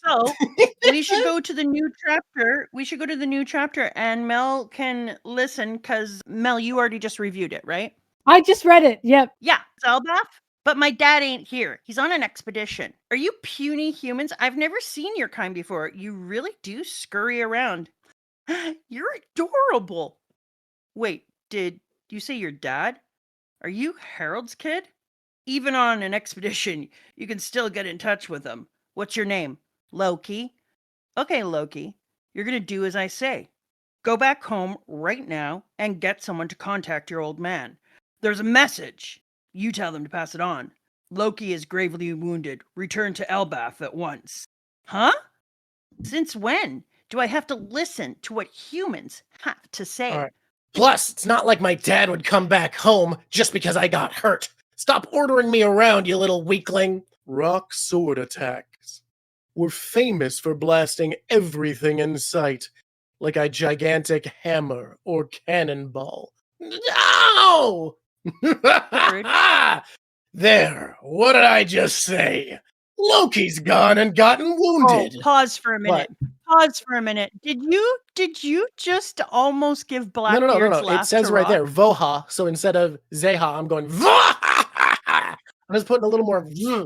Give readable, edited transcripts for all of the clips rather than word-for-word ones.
So we should go to the new chapter. We should go to the new chapter, and Mel can listen because Mel, you already just reviewed it, right? I just read it. Yep. Yeah, Zelbath. But my dad ain't here. He's on an expedition. Are you puny humans? I've never seen your kind before. You really do scurry around. You're adorable. Wait, did you say your dad? Are you Harold's kid? Even on an expedition, you can still get in touch with him. What's your name? Loki. Okay, Loki. You're going to do as I say. Go back home right now and get someone to contact your old man. There's a message. You tell them to pass it on. Loki is gravely wounded. Return to Elbaf at once. Huh? Since when do I have to listen to what humans have to say? All right. Plus, it's not like my dad would come back home just because I got hurt. Stop ordering me around, you little weakling. Rock sword attacks were famous for blasting everything in sight, like a gigantic hammer or cannonball. No! There, what did I just say? Loki's gone and gotten wounded. Oh, pause for a minute. Pause for a minute. Did you just almost give Blackbeard's No. It says right there, Voha. So instead of Zeha, I'm going Voha. I'm just putting a little more.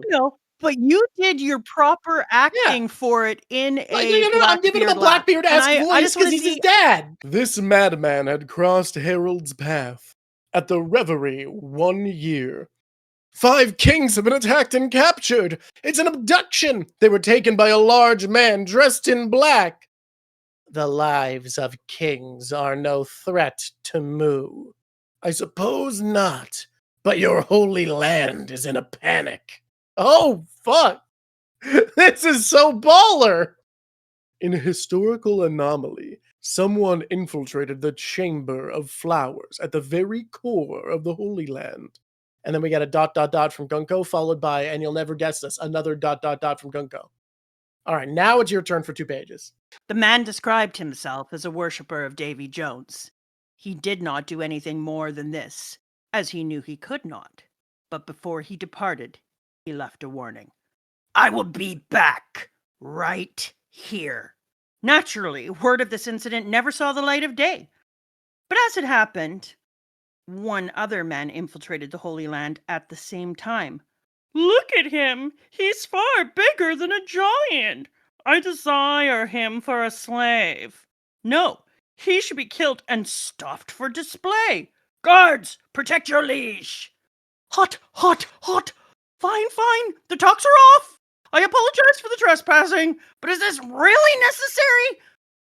No, but you did your proper acting for it in a I'm giving him a Blackbeard-esque voice because he's his dad. This madman had crossed Harold's path at the Reverie 1 year. 5 kings have been attacked and captured. It's an abduction. They were taken by a large man dressed in black. The lives of kings are no threat to Mu. I suppose not. But your holy land is in a panic. Oh, fuck. This is so baller. In a historical anomaly, someone infiltrated the Chamber of Flowers at the very core of the Holy Land. And then we get a ... from Gunko, followed by, and you'll never guess this, another ... from Gunko. All right, now it's your turn for 2 pages. The man described himself as a worshipper of Davy Jones. He did not do anything more than this, as he knew he could not. But before he departed, he left a warning. I will be back right here. Naturally, word of this incident never saw the light of day. But as it happened, one other man infiltrated the Holy Land at the same time. Look at him! He's far bigger than a giant! I desire him for a slave. No, he should be killed and stuffed for display. Guards, protect your liege! Hot! Fine. The talks are off! I apologize for the trespassing, but is this really necessary?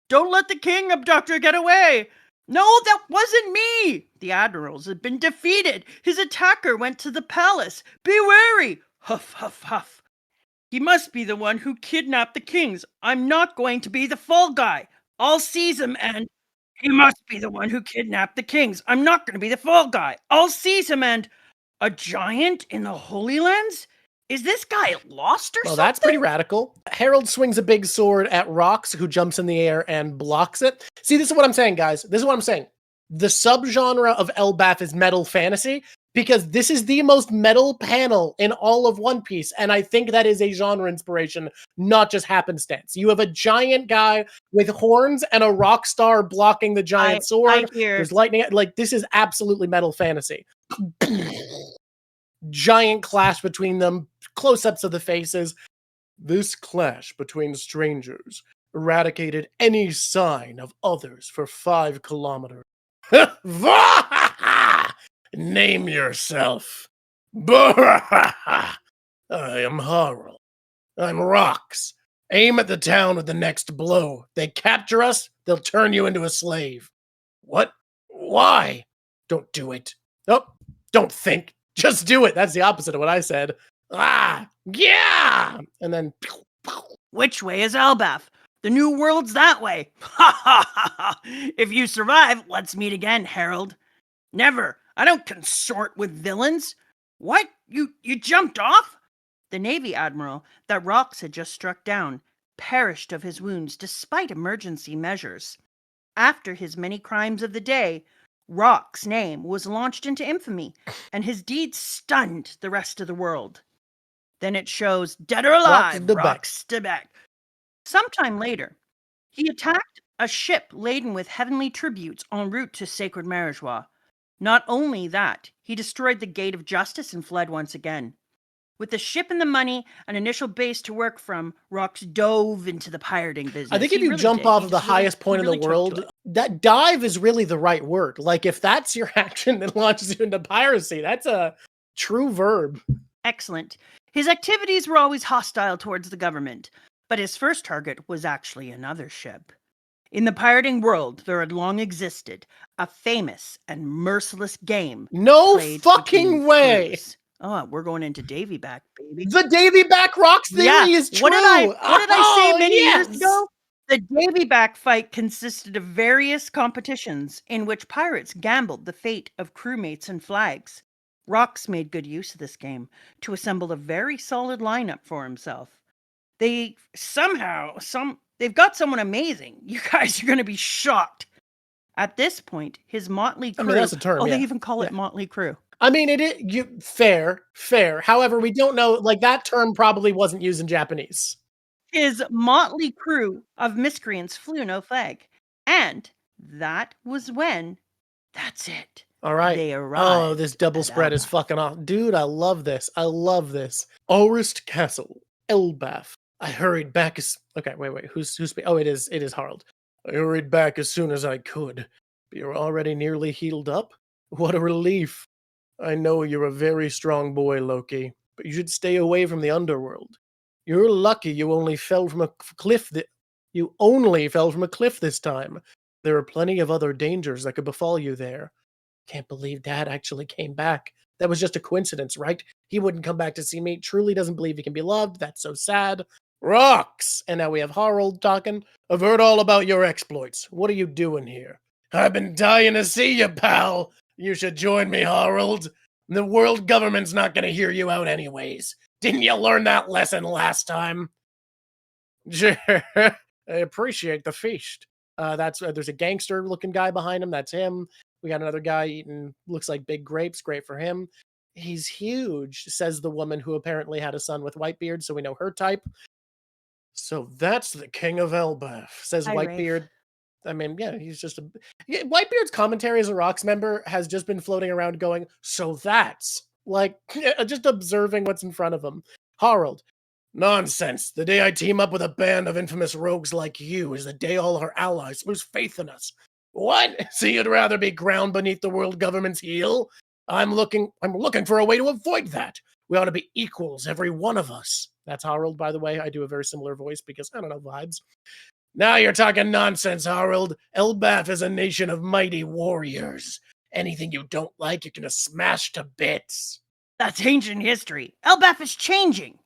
Don't let the king abductor get away! No, that wasn't me! The admirals had been defeated. His attacker went to the palace. Be wary! Huff, huff, huff. He must be the one who kidnapped the kings. I'm not going to be the fall guy. I'll seize him and... He must be the one who kidnapped the kings. I'm not going to be the fall guy. I'll seize him and... A giant in the Holy Lands? Is this guy lost or something? Well, that's pretty radical. Harold swings a big sword at Rox, who jumps in the air and blocks it. See, this is what I'm saying, guys. This is what I'm saying. The subgenre of Elbaf is metal fantasy, because this is the most metal panel in all of One Piece, and I think that is a genre inspiration, not just happenstance. You have a giant guy with horns and a rock star blocking the giant sword. There's lightning. Like, this is absolutely metal fantasy. Giant clash between them, close-ups of the faces. This clash between strangers eradicated any sign of others for 5 kilometers. Name yourself. I am Harl. I'm Rox. Aim at the town with the next blow. They capture us, they'll turn you into a slave. What? Why? Don't do it. Oh, don't think. Just do it. That's the opposite of what I said. Yeah! And then... Which way is Elbaf? The new world's that way. Ha ha ha ha. If you survive, let's meet again, Harold. Never. I don't consort with villains. What? You jumped off? The Navy Admiral that Rox had just struck down perished of his wounds despite emergency measures. After his many crimes of the day, Rock's name was launched into infamy, and his deeds stunned the rest of the world. Then it shows, dead or alive, Rock's back. Sometime later, he attacked a ship laden with heavenly tributes en route to sacred Marijois. Not only that, he destroyed the Gate of Justice and fled once again. With the ship and the money, an initial base to work from, Rox dove into the pirating business. I think if you jump off of the highest point in the world, that dive is really the right word. Like, if that's your action that launches you into piracy, that's a true verb. Excellent. His activities were always hostile towards the government, but his first target was actually another ship. In the pirating world, there had long existed a famous and merciless game. No fucking way! Crews. Oh, we're going into Davy back, baby. The Davy back Rox theory is true! What did I say many years ago? The Davy back fight consisted of various competitions in which pirates gambled the fate of crewmates and flags. Rox made good use of this game to assemble a very solid lineup for himself. They've got someone amazing. You guys are going to be shocked. At this point, his motley crew. I mean, that's a term. They even call it motley crew. I mean, it is fair. However, we don't know. Like, that term probably wasn't used in Japanese. His motley crew of miscreants flew no flag, and that was when. That's it. All right. They arrived. Oh, this double spread is fucking off, dude. I love this. Orist Castle, Elbaf. I hurried back as. Okay, wait. Who's speaking? Oh, it is Harald. I hurried back as soon as I could. But you're already nearly healed up. What a relief. I know you're a very strong boy, Loki, but you should stay away from the underworld. You're lucky you only fell from a cliff this time. There are plenty of other dangers that could befall you there. Can't believe Dad actually came back. That was just a coincidence, right? He wouldn't come back to see me. Truly doesn't believe he can be loved. That's so sad. Rocks! And now we have Harald talking. I've heard all about your exploits. What are you doing here? I've been dying to see you, pal. You should join me, Harald. The world government's not going to hear you out anyways. Didn't you learn that lesson last time? Sure. I appreciate the feast. There's a gangster-looking guy behind him. That's him. We got another guy eating, looks like big grapes. Great for him. He's huge, says the woman who apparently had a son with Whitebeard, so we know her type. So that's the king of Elbaf, says Whitebeard. I mean, yeah, he's just Whitebeard's commentary as a Rox member has just been floating around going, so that's, like, just observing what's in front of him. Harald. Nonsense. The day I team up with a band of infamous rogues like you is the day all our allies lose faith in us. What? So you'd rather be ground beneath the world government's heel? I'm looking for a way to avoid that. We ought to be equals, every one of us. That's Harald, by the way. I do a very similar voice because, I don't know, vibes. Now you're talking nonsense, Harald. Elbaf is a nation of mighty warriors. Anything you don't like, you're gonna smash to bits. That's ancient history. Elbaf is changing.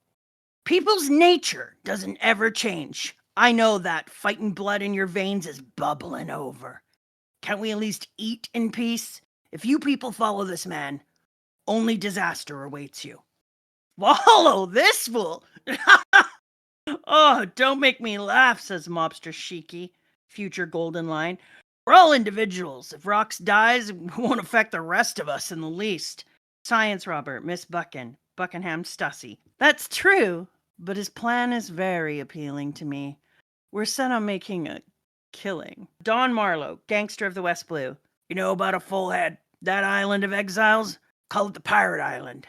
People's nature doesn't ever change. I know that fighting blood in your veins is bubbling over. Can't we at least eat in peace? If you people follow this man, only disaster awaits you. Follow this fool! Oh, don't make me laugh, says Mobster Shiki, future golden line. We're all individuals. If Rox dies, it won't affect the rest of us in the least. Science Robert, Miss Buckingham Stussy. That's true, but his plan is very appealing to me. We're set on making a killing. Don Marlowe, gangster of the West Blue. You know about a full head? That island of exiles? Call it the Pirate Island.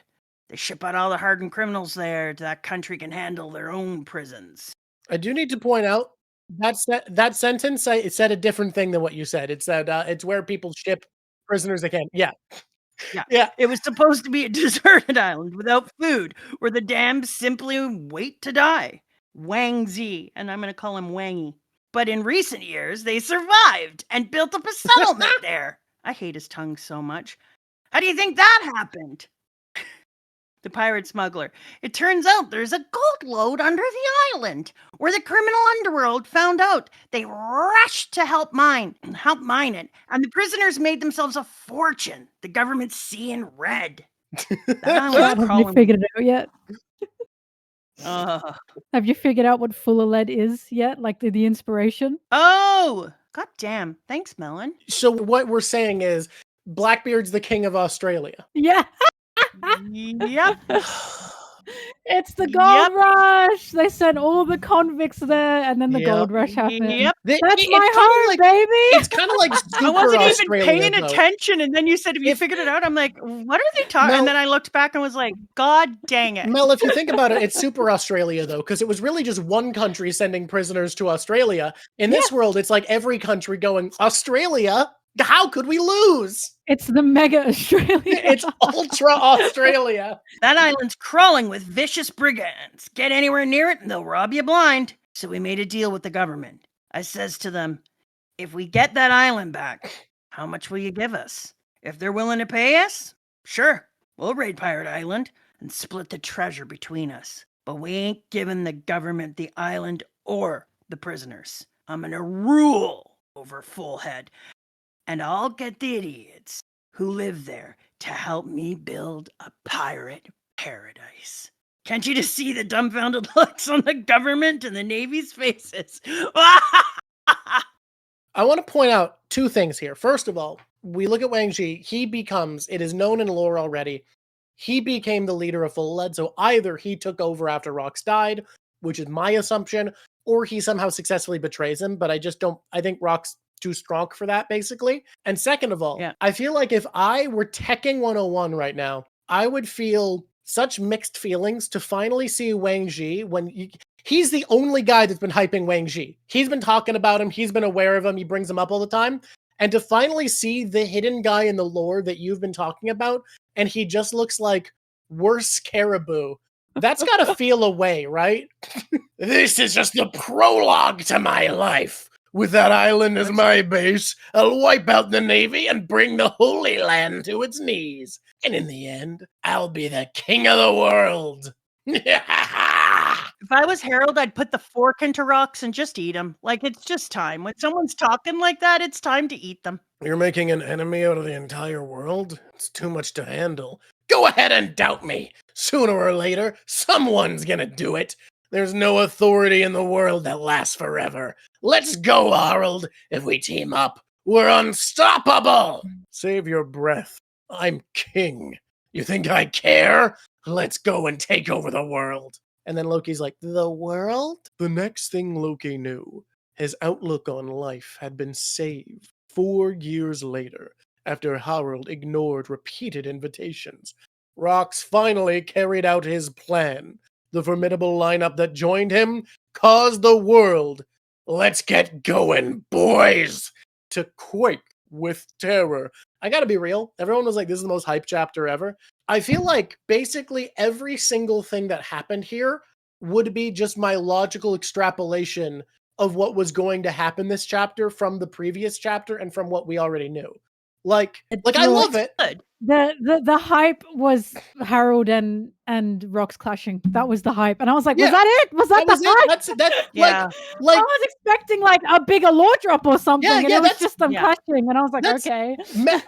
They ship out all the hardened criminals there so that country can handle their own prisons. I do need to point out that sentence it said a different thing than what you said. It said it's where people ship prisoners they can. Yeah. It was supposed to be a deserted island without food, where the damned simply wait to die. Wang Zi, and I'm going to call him Wangy. But in recent years, they survived and built up a settlement there. I hate his tongue so much. How do you think that happened? The pirate smuggler. It turns out there's a gold lode under the island, where the criminal underworld found out. They rushed to help mine it, and the prisoners made themselves a fortune. The government's seeing red. Have you figured it out yet? Have you figured out what full of lead is yet? Like the inspiration? Oh, god damn. Thanks, Melon. So what we're saying is Blackbeard's the king of Australia. Yeah. Yep. It's the gold rush. They sent all the convicts there, and then the Yep. gold rush happened. Yep. That's It's my kinda home, like- baby. It's kind of like I super wasn't even Australia, paying though. attention, and then you said, "Have you If- figured it out?" I'm like, "What are they talking?" Mel- And then I looked back and was like, "God dang it!" Mel, if you think about it, it's super Australia, though, because it was really just one country sending prisoners to Australia. In this world, it's like every country going, Australia? How could we lose? It's the mega Australia. It's ultra Australia. That island's crawling with vicious brigands. Get anywhere near it and they'll rob you blind. So we made a deal with the government. I says to them, if we get that island back, how much will you give us? If they're willing to pay us, sure, we'll raid Pirate Island and split the treasure between us. But we ain't giving the government the island or the prisoners. I'm gonna rule over Full Head. And I'll get the idiots who live there to help me build a pirate paradise. Can't you just see the dumbfounded looks on the government and the Navy's faces? I want to point out two things here. First of all, we look at Wang Zhi. It is known in lore already, he became the leader of Full Lead. So either he took over after Rox died, which is my assumption, or he somehow successfully betrays him. But I think Rox too strong for that, basically. And second of all, I feel like if I were Tekking 101 right now, I would feel such mixed feelings to finally see Wang Zhi when he's the only guy that's been hyping Wang Zhi. He's been talking about him. He's been aware of him. He brings him up all the time. And to finally see the hidden guy in the lore that you've been talking about, and he just looks like worse caribou. That's got to feel away, right? This is just the prologue to my life. With that island as my base, I'll wipe out the Navy and bring the Holy Land to its knees. And in the end, I'll be the king of the world. If I was Harold, I'd put the fork into Rox and just eat them. Like, it's just time. When someone's talking like that, it's time to eat them. You're making an enemy out of the entire world? It's too much to handle. Go ahead and doubt me. Sooner or later, someone's gonna do it. There's no authority in the world that lasts forever. Let's go, Harold. If we team up, we're unstoppable. Save your breath. I'm king. You think I care? Let's go and take over the world. And then Loki's like, the world? The next thing Loki knew, his outlook on life had been saved 4 years later, after Harold ignored repeated invitations. Rox finally carried out his plan. The formidable lineup that joined him caused the world, let's get going, boys, to quake with terror. I gotta be real. Everyone was like, this is the most hype chapter ever. I feel like basically every single thing that happened here would be just my logical extrapolation of what was going to happen this chapter from the previous chapter and from what we already knew. Like I love it. Good. The hype was Harold and Rox clashing. That was the hype, and I was like, Yeah. was that it? Was that was the hype? That's Yeah. like I was expecting like a bigger lore drop or something, and yeah, it was that's- just them clashing, and I was like, that's- okay.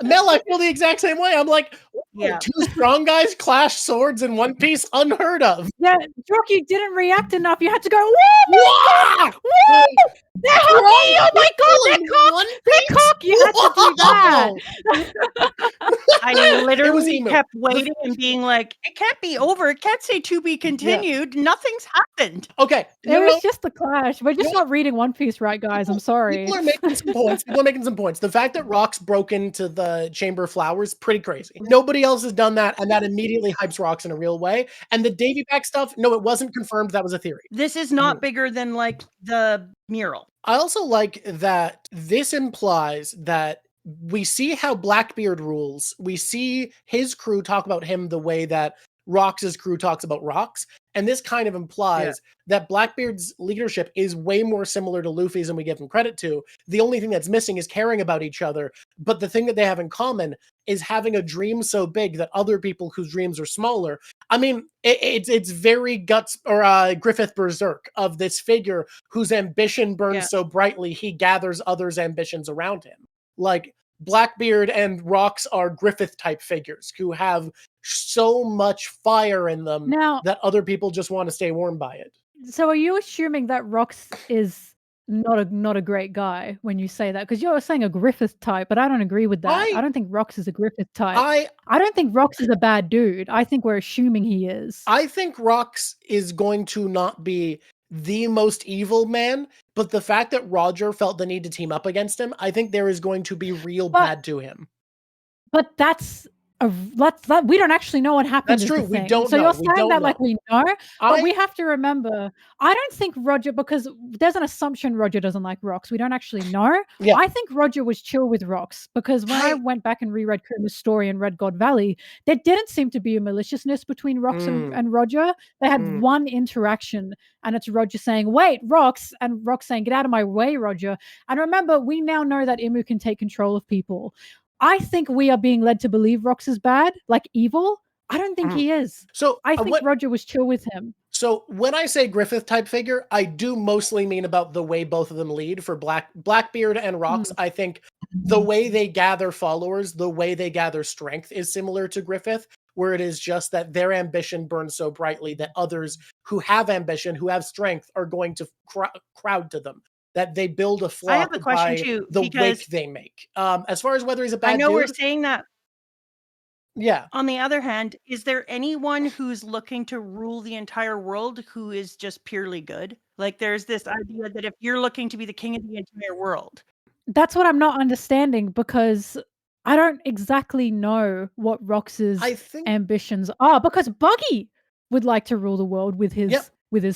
Mel, I feel the exact same way. I'm like, Yeah. two strong guys clash swords in one piece, unheard of. Yeah, Drawk, you didn't react enough. You had to go, woo, Wah! woo! They're hockey! Oh my god, in they're one cock! You had to do that. I It was literally emo. kept waiting and being like, it can't be over. It can't say to be continued. Nothing's happened. Okay, It was just the clash. We're just not reading One Piece right, guys. I'm sorry. People are making some points. People are making some points. The fact that Rox broke into the Chamber of Flowers, pretty crazy. Nobody else has done that, and that immediately hypes Rox in a real way. And the Davy Pack stuff, no, it wasn't confirmed. That was a theory. This is not bigger than like the mural. I also like that this implies that we see how Blackbeard rules. We see his crew talk about him the way that Rox's crew talks about Rox. And this kind of implies that Blackbeard's leadership is way more similar to Luffy's than we give him credit to. The only thing that's missing is caring about each other. But the thing that they have in common is having a dream so big that other people whose dreams are smaller. I mean, it's very Griffith Berserk of this figure whose ambition burns so brightly, he gathers others' ambitions around him. Like, Blackbeard and Rox are Griffith type figures who have so much fire in them Now, that other people just want to stay warm by it. so are you assuming that Rox is not a great guy when you say that, because you're saying a Griffith type, but I don't agree with that. I don't think Rox is a Griffith type. I don't think Rox is a bad dude. I think we're assuming he is. I think Rox is going to not be the most evil man, but the fact that Roger felt the need to team up against him, I think there is going to be real bad to him. But we don't actually know what happened. That's true. We don't so know. you're saying that like we know, but we have to remember. I don't think Roger, because there's an assumption Roger doesn't like Rox. We don't actually know. Yeah. I think Roger was chill with Rox, because when I went back and reread Kuma's story and read God Valley, there didn't seem to be a maliciousness between Rox and Roger. They had one interaction, and it's Roger saying, "Wait, Rox," and Rox saying, "Get out of my way, Roger." And remember, we now know that Imu can take control of people. I think we are being led to believe Rox is bad, like evil. I don't think he is. So I think Roger was chill with him. So when I say Griffith type figure, I do mostly mean about the way both of them lead. For Blackbeard and Rox, I think the way they gather followers, the way they gather strength is similar to Griffith, where it is just that their ambition burns so brightly that others who have ambition, who have strength, are going to crowd to them. That they build a flock I have a question by too, the because wake they make. As far as whether he's a bad I know dude, we're saying that. Yeah. On the other hand, is there anyone who's looking to rule the entire world who is just purely good? Like, there's this idea that if you're looking to be the king of the entire world. That's what I'm not understanding, because I don't exactly know what Rox's ambitions are, because Buggy would like to rule the world with his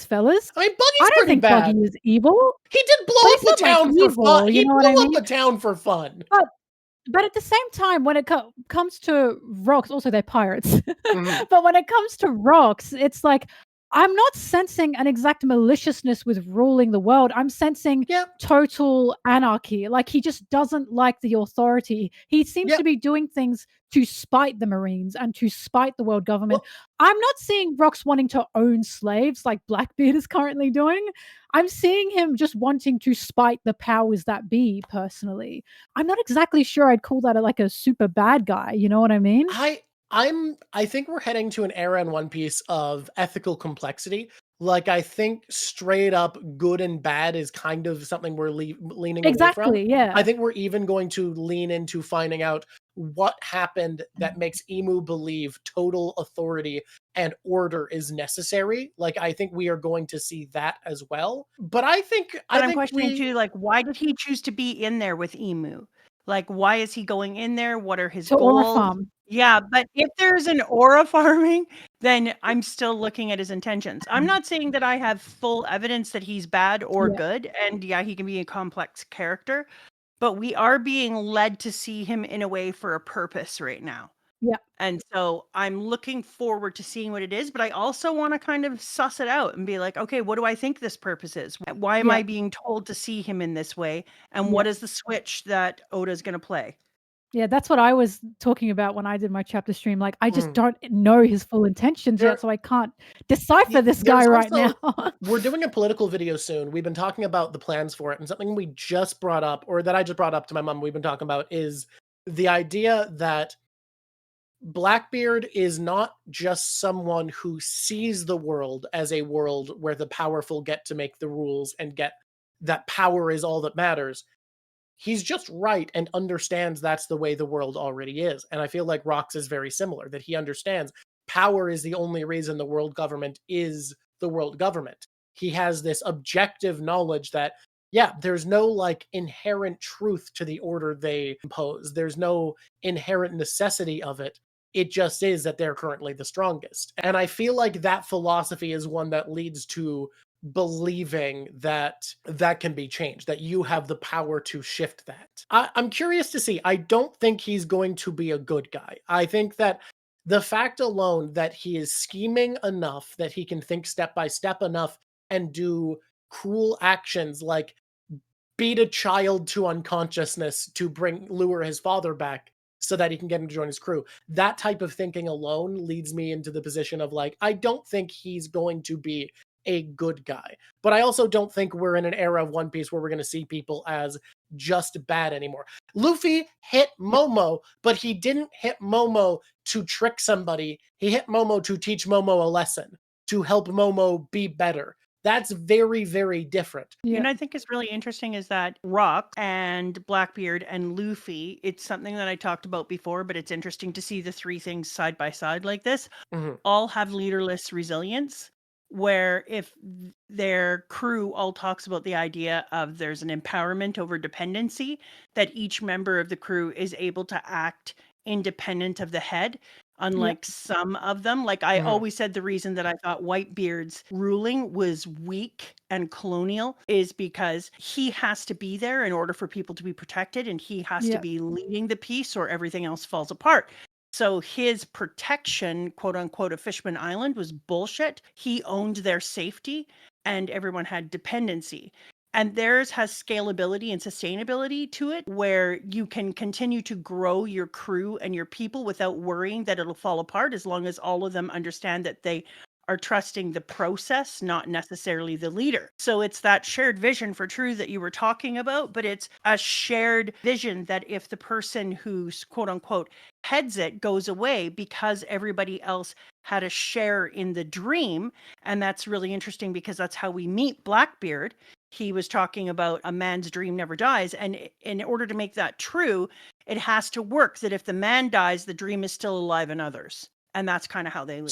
fellas. I mean, Buggy's I don't pretty think bad. Buggy is evil. He did blow up the town for fun. He blew up the town for fun. But at the same time, when it comes to Rox, also they're pirates. But when it comes to Rox, it's like, I'm not sensing an exact maliciousness with ruling the world. I'm sensing total anarchy. Like, he just doesn't like the authority. He seems to be doing things to spite the Marines and to spite the world government. I'm not seeing Rox wanting to own slaves like Blackbeard is currently doing. I'm seeing him just wanting to spite the powers that be, personally. I'm not exactly sure I'd call that like a super bad guy. You know what I mean? I think we're heading to an era in One Piece of ethical complexity. Like, I think straight up good and bad is kind of something we're leaning away from. Yeah. I think we're even going to lean into finding out what happened that makes Emu believe total authority and order is necessary. Like, I think we are going to see that as well. But I'm questioning too, like, why did he choose to be in there with Emu? Like, why is he going in there? What are his goals? Aura farm. Yeah, but if there's an aura farming, then I'm still looking at his intentions. I'm not saying that I have full evidence that he's bad or good, and he can be a complex character, but we are being led to see him in a way for a purpose right now. Yeah. And so I'm looking forward to seeing what it is, but I also want to kind of suss it out and be like, okay, what do I think this purpose is? Why am I being told to see him in this way? And what is the switch that Oda's going to play? Yeah, that's what I was talking about when I did my chapter stream. Like, I just don't know his full intentions yet, so I can't decipher this guy right now. We're doing a political video soon. We've been talking about the plans for it, and something we just brought up, or that I just brought up to my mom, we've been talking about, is the idea that Blackbeard is not just someone who sees the world as a world where the powerful get to make the rules and get that power is all that matters. He's just right and understands that's the way the world already is. And I feel like Rox is very similar, that he understands power is the only reason the world government is the world government. He has this objective knowledge that, there's no like inherent truth to the order they impose. There's no inherent necessity of it. It just is that they're currently the strongest. And I feel like that philosophy is one that leads to believing that that can be changed, that you have the power to shift that. I'm curious to see. I don't think he's going to be a good guy. I think that the fact alone that he is scheming enough, that he can think step by step enough and do cruel actions like beat a child to unconsciousness to lure his father back so that he can get him to join his crew. That type of thinking alone leads me into the position of like, I don't think he's going to be a good guy. But I also don't think we're in an era of One Piece where we're going to see people as just bad anymore. Luffy hit Momo, but he didn't hit Momo to trick somebody. He hit Momo to teach Momo a lesson, to help Momo be better. That's very, very different. Yeah. And I think is really interesting is that Rock and Blackbeard and Luffy, it's something that I talked about before, but it's interesting to see the three things side by side like this, all have leaderless resilience, where if their crew all talks about the idea of there's an empowerment over dependency, that each member of the crew is able to act independent of the head. Unlike some of them, like I always said, the reason that I thought Whitebeard's ruling was weak and colonial is because he has to be there in order for people to be protected, and he has to be leading the peace or everything else falls apart. So his protection, quote unquote, of Fishman Island was bullshit. He owned their safety and everyone had dependency. And theirs has scalability and sustainability to it, where you can continue to grow your crew and your people without worrying that it'll fall apart, as long as all of them understand that they are trusting the process, not necessarily the leader. So it's that shared vision for truth that you were talking about, but it's a shared vision that if the person who's quote unquote heads it goes away, because everybody else had a share in the dream. And that's really interesting because that's how we meet Blackbeard. He was talking about a man's dream never dies. And in order to make that true, it has to work that if the man dies, the dream is still alive in others. And that's kind of how they lead.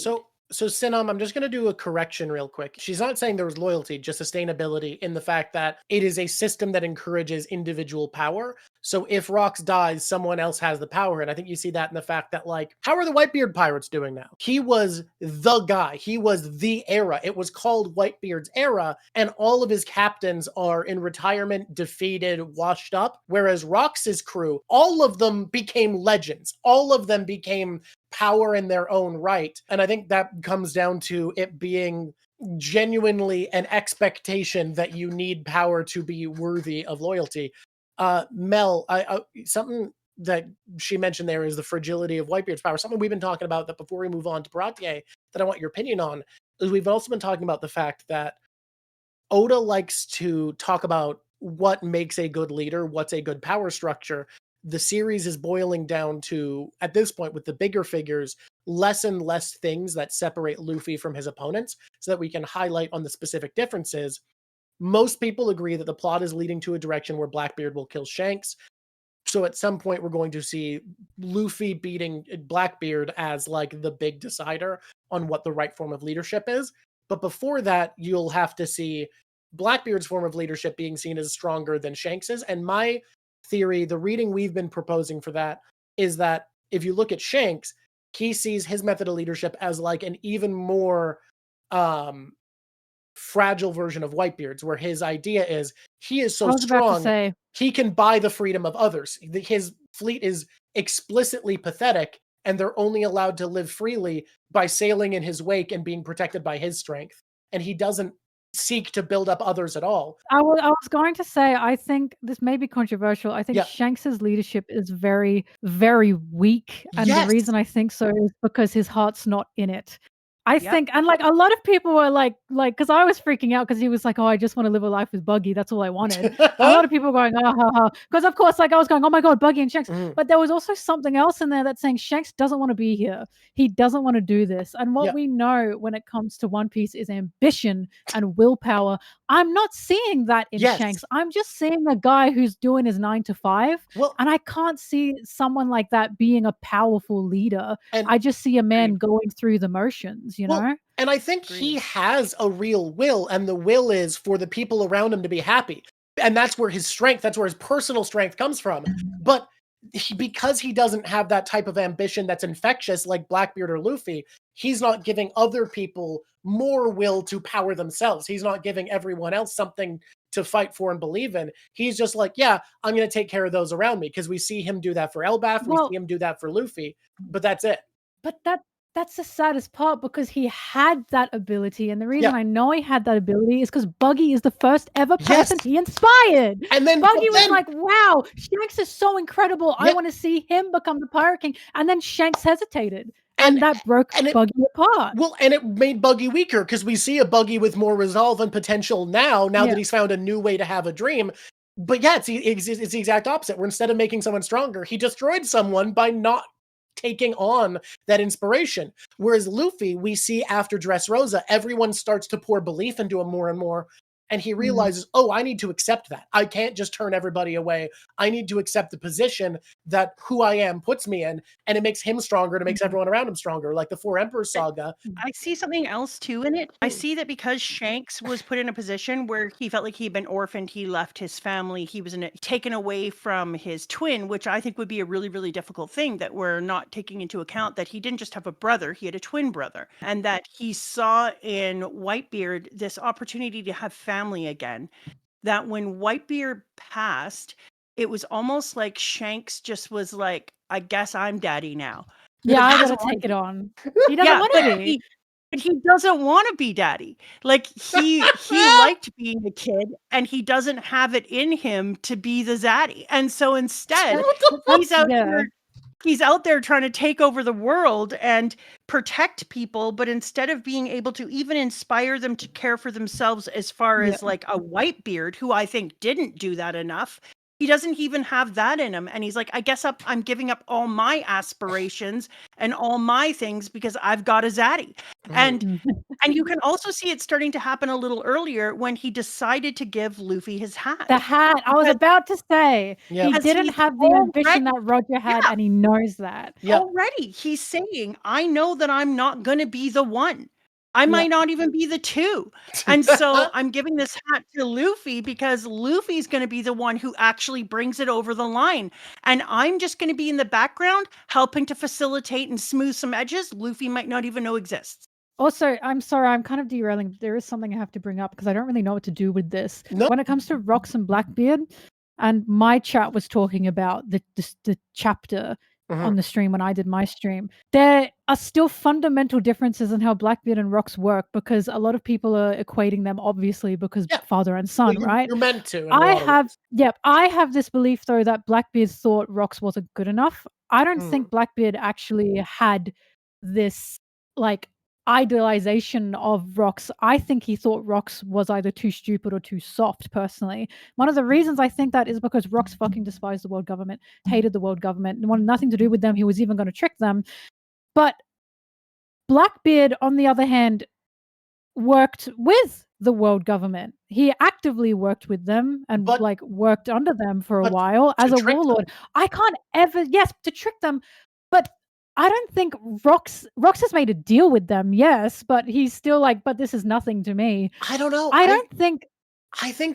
So Sinam, I'm just going to do a correction real quick. She's not saying there was loyalty, just sustainability in the fact that it is a system that encourages individual power. So if Rox dies, someone else has the power. And I think you see that in the fact that, like, how are the Whitebeard pirates doing now? He was the guy. He was the era. It was called Whitebeard's era. And all of his captains are in retirement, defeated, washed up. Whereas Rox's crew, all of them became legends. All of them became power in their own right. And I think that comes down to it being genuinely an expectation that you need power to be worthy of loyalty. Mel, something that she mentioned there is the fragility of Whitebeard's power. Something we've been talking about that before we move on to Baratier that I want your opinion on is we've also been talking about the fact that Oda likes to talk about what makes a good leader, what's a good power structure. The series is boiling down to, at this point with the bigger figures, less and less things that separate Luffy from his opponents so that we can highlight on the specific differences. Most people agree that the plot is leading to a direction where Blackbeard will kill Shanks. So at some point, we're going to see Luffy beating Blackbeard as like the big decider on what the right form of leadership is. But before that, you'll have to see Blackbeard's form of leadership being seen as stronger than Shanks's. And my theory, the reading we've been proposing for that, is that if you look at Shanks, he sees his method of leadership as like an even more fragile version of Whitebeard's, where his idea is he is so strong, he can buy the freedom of others. His fleet is explicitly pathetic, and they're only allowed to live freely by sailing in his wake and being protected by his strength. And he doesn't seek to build up others at all. I was going to say, I think this may be controversial. I think Shanks's leadership is very, very weak. And the reason I think so is because his heart's not in it. I think, and like a lot of people were like, because I was freaking out because he was like, oh, I just want to live a life with Buggy. That's all I wanted. A lot of people were going, ah, ha, ha. Because of course, like I was going, oh my God, Buggy and Shanks. But there was also something else in there that's saying Shanks doesn't want to be here. He doesn't want to do this. And what we know when it comes to One Piece is ambition and willpower. I'm not seeing that in Shanks. I'm just seeing a guy who's doing his 9 to 5. And I can't see someone like that being a powerful leader. And I just see a man going through the motions. You know? And I think he has a real will, and the will is for the people around him to be happy. And that's where his strength, that's where his personal strength comes from. But because he doesn't have that type of ambition that's infectious like Blackbeard or Luffy, he's not giving other people more will to power themselves. He's not giving everyone else something to fight for and believe in. He's just like, yeah, I'm going to take care of those around me, because we see him do that for Elbaf, we see him do that for Luffy, but that's it. But that's the saddest part, because he had that ability. And the reason I know he had that ability is because Buggy is the first ever person he inspired. And then Buggy was like, wow, Shanks is so incredible. I want to see him become the Pirate King. And then Shanks hesitated. And that broke Buggy apart. Well, and it made Buggy weaker, because we see a Buggy with more resolve and potential now that he's found a new way to have a dream. But it's the exact opposite, where instead of making someone stronger, he destroyed someone by not taking on that inspiration. Whereas Luffy, we see after Dressrosa, everyone starts to pour belief into him more and more. And he realizes, oh, I need to accept that. I can't just turn everybody away. I need to accept the position that who I am puts me in. And it makes him stronger. And it makes everyone around him stronger. Like the Four Emperors saga. I see something else too in it. I see that because Shanks was put in a position where he felt like he'd been orphaned, he left his family, he was taken away from his twin, which I think would be a really, really difficult thing that we're not taking into account, that he didn't just have a brother, he had a twin brother. And that he saw in Whitebeard this opportunity to have family again, that when Whitebeard passed, it was almost like Shanks just was like, I guess I'm daddy now. Yeah, I gotta take it on. He doesn't want to be. But he doesn't want to be daddy. Like he liked being a kid, and he doesn't have it in him to be the zaddy. And so instead, he's out there trying to take over the world and protect people, but instead of being able to even inspire them to care for themselves, as far as like a Whitebeard, who I think didn't do that enough, he doesn't even have that in him. And he's like, I guess I'm giving up all my aspirations and all my things because I've got a zaddy. And you can also see it starting to happen a little earlier when he decided to give Luffy his hat. The hat. I was about to say, he didn't have the ambition that Roger had, and he knows that. Already, he's saying, I know that I'm not going to be the one. I might not even be the two. And so I'm giving this hat to Luffy because Luffy's going to be the one who actually brings it over the line. And I'm just going to be in the background helping to facilitate and smooth some edges Luffy might not even know exists. Also, I'm sorry, I'm kind of derailing. There is something I have to bring up because I don't really know what to do with this. When it comes to Rocks and Blackbeard, and my chat was talking about the chapter on the stream when I did my stream, there are still fundamental differences in how Blackbeard and Rocks work, because a lot of people are equating them, obviously, because father and son, right? You're meant to. I have this belief, though, that Blackbeard thought Rocks wasn't good enough. I don't think Blackbeard actually had this, like, idealization of Rocks. I think he thought Rocks was either too stupid or too soft, personally. One of the reasons I think that is because Rocks fucking despised the world government, hated the world government, wanted nothing to do with them. He was even going to trick them. But Blackbeard, on the other hand, worked with the world government. He actively worked with them and worked under them for a while as a warlord. I can't ever, to trick them, but I don't think Rocks has made a deal with them, yes, but he's still like, but this is nothing to me. I don't know. I think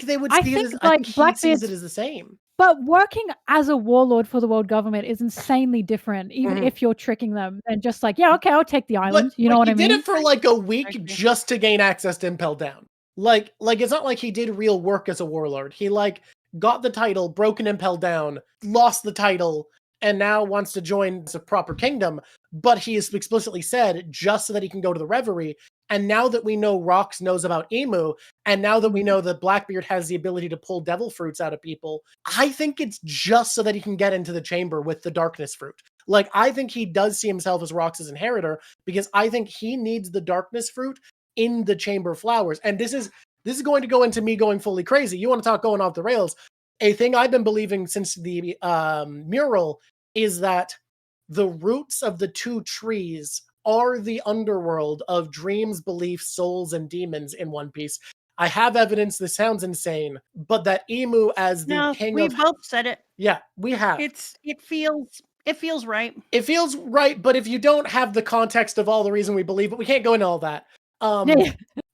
they would see it as, I think he sees it as the same. But working as a warlord for the world government is insanely different, even if you're tricking them and just like, okay, I'll take the island. You know what I mean? He did it for like a week just to gain access to Impel Down. Like it's not like he did real work as a warlord. He like got the title, broken Impel Down, lost the title, and now wants to join a proper kingdom. But he has explicitly said just so that he can go to the Reverie. And now that we know Rocks knows about Emu, and now that we know that Blackbeard has the ability to pull devil fruits out of people, I think it's just so that he can get into the chamber with the darkness fruit. Like, I think he does see himself as Rocks' inheritor, because I think he needs the darkness fruit in the chamber flowers. And this is going to go into me going fully crazy. You want to talk going off the rails? A thing I've been believing since the mural is that the roots of the two trees are the underworld of dreams, beliefs, souls, and demons in One Piece. I have evidence. This sounds insane, but that Emu as the king we both said it. Yeah, we have. It feels right. It feels right, but if you don't have the context of all the reason we believe it, we can't go into all that.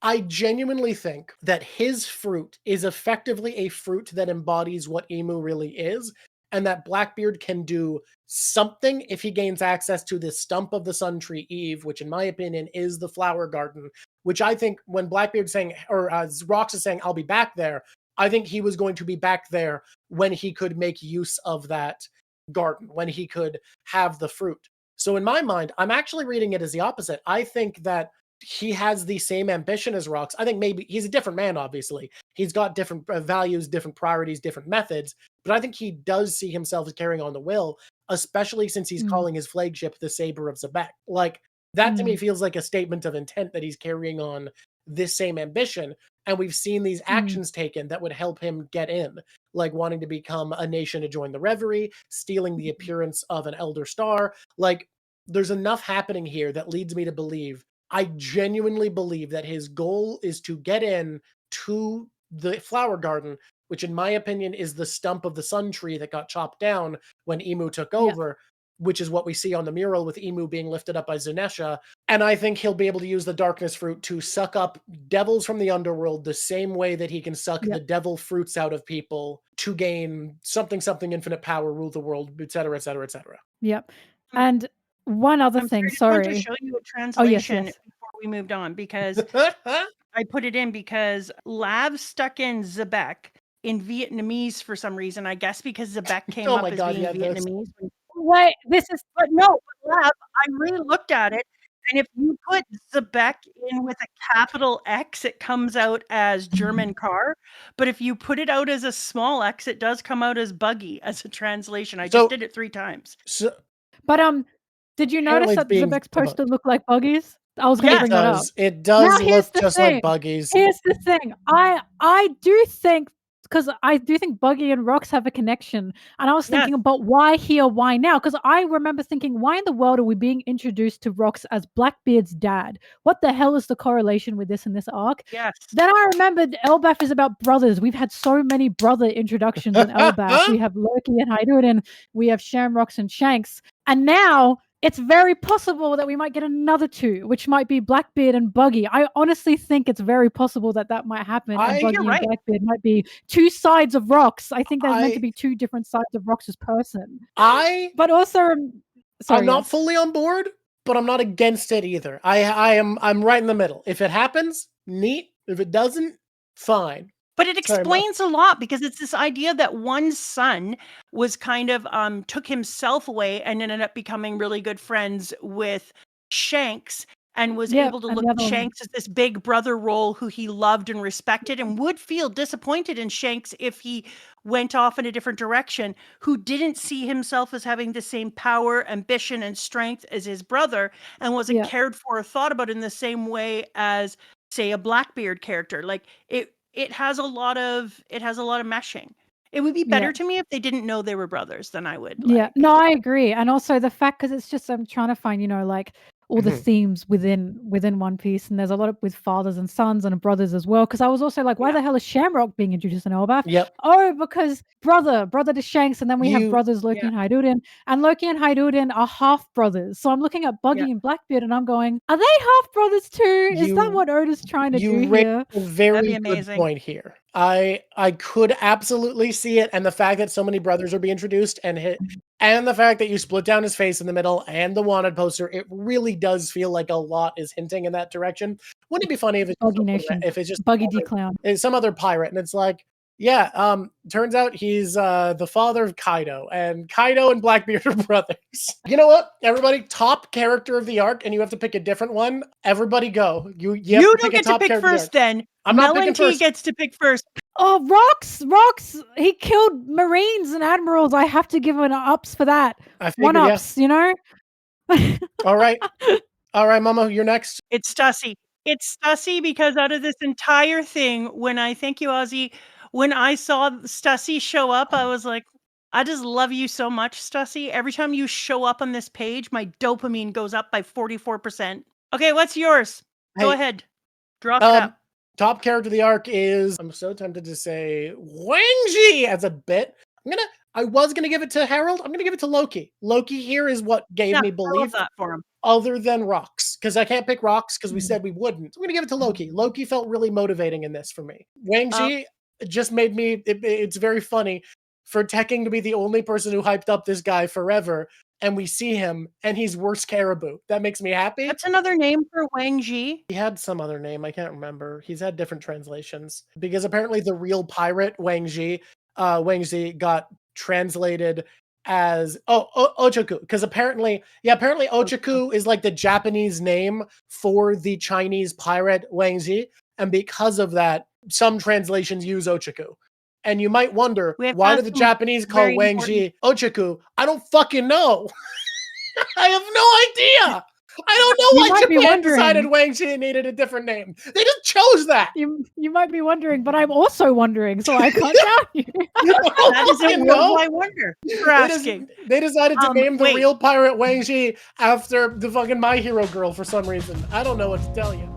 I genuinely think that his fruit is effectively a fruit that embodies what Emu really is, and that Blackbeard can do something if he gains access to this stump of the Sun Tree Eve, which in my opinion is the flower garden, which I think when Blackbeard's saying, or Rocks is saying, I'll be back there, I think he was going to be back there when he could make use of that garden, when he could have the fruit. So in my mind, I'm actually reading it as the opposite. I think that he has the same ambition as Rocks. I think maybe he's a different man, obviously. He's got different values, different priorities, different methods, but I think he does see himself as carrying on the will, especially since he's calling his flagship the Saber of Zebek. Like, that to me feels like a statement of intent that he's carrying on this same ambition, and we've seen these actions taken that would help him get in, like wanting to become a nation to join the Reverie, stealing the appearance of an Elder Star. Like, there's enough happening here that leads me to believe, I genuinely believe that his goal is to get in to the flower garden, which in my opinion is the stump of the sun tree that got chopped down when Emu took over, which is what we see on the mural with Emu being lifted up by Zunesha. And I think he'll be able to use the darkness fruit to suck up devils from the underworld the same way that he can suck the devil fruits out of people to gain something infinite power, rule the world, etc., etc., etc. Yep. And one other thing, I just sorry. wanted to show you a translation before we moved on, because I put it in because Lav stuck in Zebek in Vietnamese for some reason. I guess because Zebek came up as being Vietnamese. Wait, this is... But no, Lav, I really looked at it, and if you put Zebek in with a capital X, it comes out as German car. But if you put it out as a small X, it does come out as buggy as a translation. I just did it 3 times. But did you notice that Zebek's poster looked like buggies? I was going to bring that up. It does look just like buggies. Here's the thing. I do think, because I do think Buggy and Rox have a connection. And I was thinking about why here, why now? Because I remember thinking, why in the world are we being introduced to Rox as Blackbeard's dad? What the hell is the correlation with this in this arc? Yes. Then I remembered Elbaf is about brothers. We've had so many brother introductions in Elbaf. We have Loki and Hyduden. We have Shamrocks and Shanks. And now it's very possible that we might get another 2, which might be Blackbeard and Buggy. I honestly think it's very possible that might happen. And Buggy and Blackbeard might be 2 sides of Rox. I think there's meant to be 2 different sides of Rox's person. But also, I'm not fully on board, but I'm not against it either. I'm right in the middle. If it happens, neat. If it doesn't, fine. But it explains a lot, because it's this idea that one son was kind of took himself away and ended up becoming really good friends with Shanks, and was able to look at Shanks as this big brother role who he loved and respected, and would feel disappointed in Shanks if he went off in a different direction, who didn't see himself as having the same power, ambition, and strength as his brother, and wasn't cared for or thought about in the same way as, say, a Blackbeard character. Like it has a lot of meshing. It would be better to me if they didn't know they were brothers than I would. No, I agree. And also the fact, because it's just, I'm trying to find, like all the themes within One Piece, and there's a lot of with fathers and sons and brothers as well. Because I was also like, why the hell is Shamrock being introduced in Elbaf? Oh, because brother to Shanks, and then we have brothers Loki and Hyduden, and Loki and Hyduden are half brothers. So I'm looking at Buggy and Blackbeard, and I'm going, are they half brothers too? Is that what Oda's trying to do here? You raised a very good point here. I could absolutely see it, and the fact that so many brothers are being introduced, and the fact that you split down his face in the middle and the wanted poster, it really does feel like a lot is hinting in that direction. Wouldn't it be funny if it's just Buggy D Clown, some other pirate, and it's like, turns out he's the father of Kaido, and Kaido and Blackbeard are brothers. You know what, everybody? Top character of the arc, and you have to pick a different one. Everybody go. You don't get to pick first, then. I'm not picking first. Melonteee gets to pick first. Oh, Rox, he killed Marines and Admirals. I have to give him an ups for that. One ups, you know? All right, Momo, you're next. It's Stussy. It's Stussy because out of this entire thing, thank you, Ozzy, when I saw Stussy show up, I was like, I just love you so much, Stussy. Every time you show up on this page, my dopamine goes up by 44%. Okay, what's yours? Go ahead. Drop it up. Top character of the arc is, I'm so tempted to say Wang as a bit. I was gonna give it to Harold. I'm gonna give it to Loki. Loki here is what gave me belief. I love that for him. Other than Rox, because I can't pick Rox because we said we wouldn't. I'm gonna give it to Loki. Loki felt really motivating in this for me. Wang just made me. It's very funny for Tekking to be the only person who hyped up this guy forever, and we see him, and he's worse Caribou. That makes me happy. That's another name for Wang Ji. He had some other name. I can't remember. He's had different translations. Because apparently the real pirate, Wang Ji, got translated as Ochaku. Because apparently Ochaku is like the Japanese name for the Chinese pirate Wang Ji. And because of that, some translations use Ochaku. And you might wonder, why do the Japanese call Wang Ji Ochaku? I don't fucking know. I have no idea. I don't know You why might be Japan wondering. decided Wang Chi needed a different name. They just chose that. You might be wondering, but I'm also wondering, so I can't tell you. That is a fucking know. worldwide wonder. For asking. They decided to name the wait. real pirate Wang Chi after the fucking My Hero girl for some reason. I don't know what to tell you.